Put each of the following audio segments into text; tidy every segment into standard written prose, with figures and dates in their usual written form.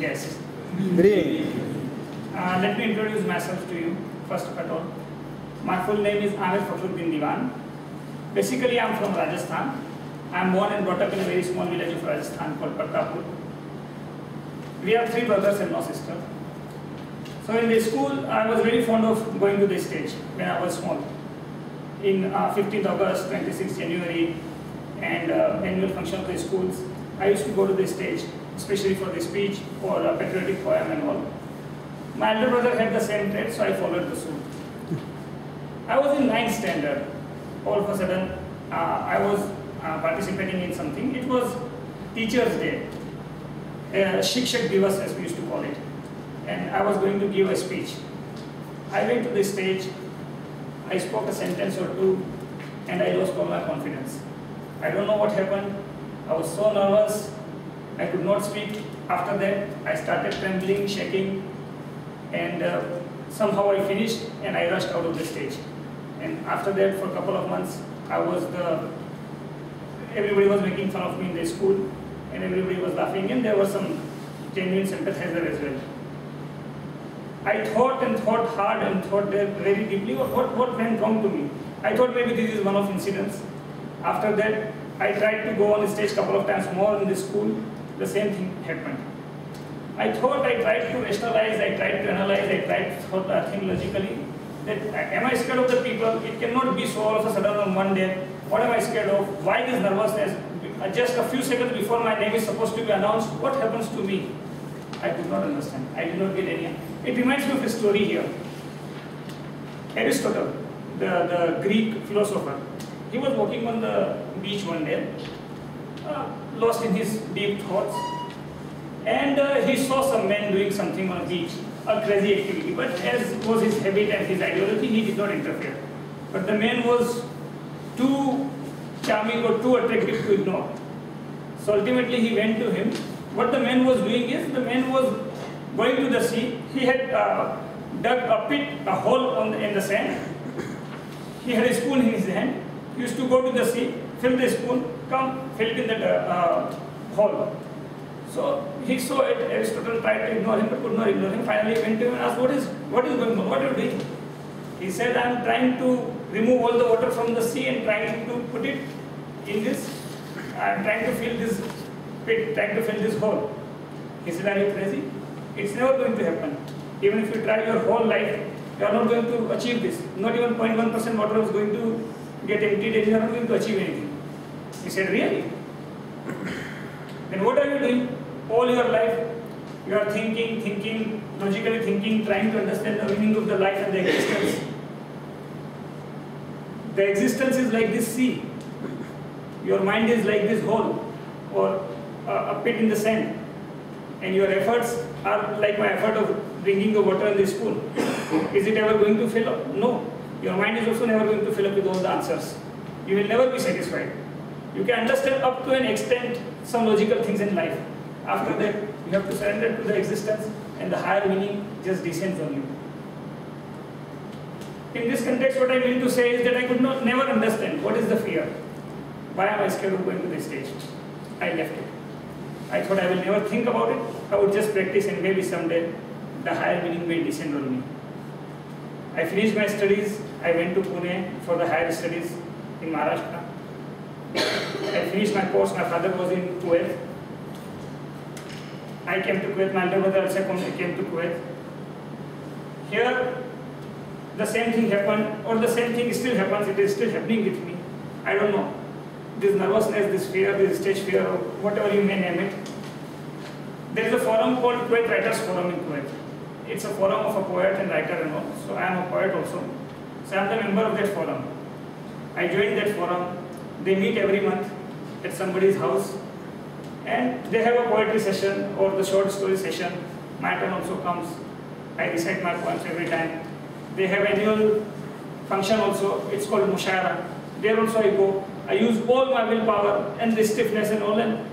guests. Great. Let me introduce myself to you, first of all. My full name is Ameer. Basically, I am from Rajasthan. I am born and brought up in a very small village of Rajasthan called Patapur. We have 3 brothers and no sister. So in the school, I was very fond of going to the stage when I was small. In 15th August, 26th January, and annual function of the schools, I used to go to the stage, especially for the speech or a patriotic poem and all. My elder brother had the same trait, so I followed the suit. I was in 9th standard. All of a sudden, I was participating in something. It was Teacher's Day, Shikshak Divas as we used to call it. And I was going to give a speech. I went to the stage, I spoke a sentence or two, and I lost all my confidence. I don't know what happened. I was so nervous, I could not speak. After that, I started trembling, shaking, and somehow I finished and I rushed out of the stage. And after that, for a couple of months, everybody was making fun of me in the school, and everybody was laughing, and there was some genuine sympathizer as well. I thought and thought hard and thought very deeply what went wrong to me. I thought maybe this is one of incidents. After that, I tried to go on the stage a couple of times more in the school. The same thing happened. I tried to rationalize, I tried to analyze, I tried to think logically. That am I scared of the people? It cannot be so all of a sudden on one day. What am I scared of? Why this nervousness? Just a few seconds before my name is supposed to be announced, what happens to me? I could not understand. I did not get any. It reminds me of a story here. Aristotle, the Greek philosopher, he was walking on the beach one day, lost in his deep thoughts, and he saw some men doing something on a beach, a crazy activity. But as was his habit and his ideology, he did not interfere. But the man was too charming or too attractive to ignore. So ultimately he went to him. What the man was doing is, the man was going to the sea. He had dug a pit, a hole in the sand. He had a spoon in his hand. He used to go to the sea, fill the spoon, come, fill it in that hole. So he saw it. Aristotle tried to ignore him, but could not ignore him. Finally he went to him and asked, what is going on? What are you doing? He said, I am trying to remove all the water from the sea and trying to put it in this. I am trying to fill this pit, trying to fill this hole. He said, are you crazy? It's never going to happen. Even if you try your whole life, you are not going to achieve this. Not even 0.1% water is going to get emptied and you are not going to achieve anything. He said, really? Then what are you doing? All your life, you are thinking, logically thinking, trying to understand the meaning of the life and the existence. The existence is like this sea. Your mind is like this hole or a pit in the sand. And your efforts are like my effort of bringing the water in the spoon. Is it ever going to fill up? No. Your mind is also never going to fill up with all the answers. You will never be satisfied. You can understand up to an extent some logical things in life. After that, you have to surrender to the existence and the higher meaning just descends on you. In this context, what I mean to say is that I could never understand what is the fear. Why am I scared of going to the stage? I left it. I thought I will never think about it. I would just practice and maybe someday the higher meaning may descend on me. I finished my studies. I went to Pune for the higher studies in Maharashtra. I finished my course. My father was in Kuwait. I came to Kuwait. My elder brother also came to Kuwait. Here, the same thing happened, or the same thing still happens. It is still happening with me. I don't know. This nervousness, this fear, this stage fear, or whatever you may name it. There is a forum called Kuwait Writers Forum in Kuwait. It's a forum of a poet and writer and all. So I am a poet also. So I am the member of that forum. I joined that forum. They meet every month at somebody's house. And they have a poetry session or the short story session. My turn also comes. I recite my poems every time. They have annual function also. It's called Mushaira. There also I go. I use all my willpower and the stiffness and all. And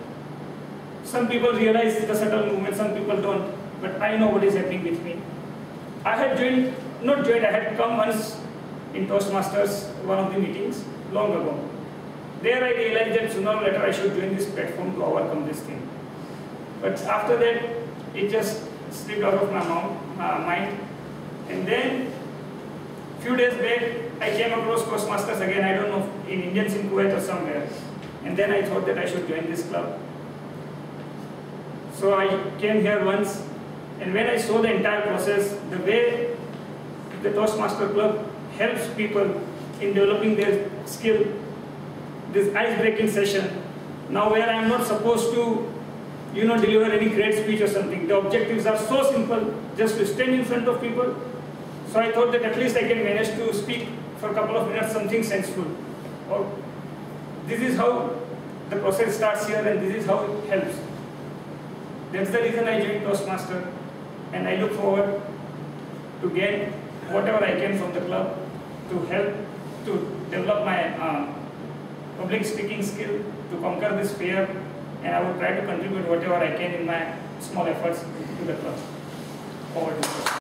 some people realize the subtle movement, some people don't. But I know what is happening with me. I had I had come once in Toastmasters, one of the meetings, long ago. There I realized that sooner or later I should join this platform to overcome this thing. But after that, it just slipped out of my mind. And then, few days back, I came across Toastmasters again, I don't know, in Indians in Kuwait or somewhere. And then I thought that I should join this club. So I came here once, and when I saw the entire process, the way the Toastmaster Club helps people in developing their skill, this ice-breaking session, now where I am not supposed to, deliver any great speech or something. The objectives are so simple, just to stand in front of people. So I thought that at least I can manage to speak for a couple of minutes, something senseful. Or this is how the process starts here, and this is how it helps. That's the reason I joined Toastmaster, and I look forward to gain whatever I can from the club to help to develop my public speaking skill, to conquer this fear, and I will try to contribute whatever I can in my small efforts to the club.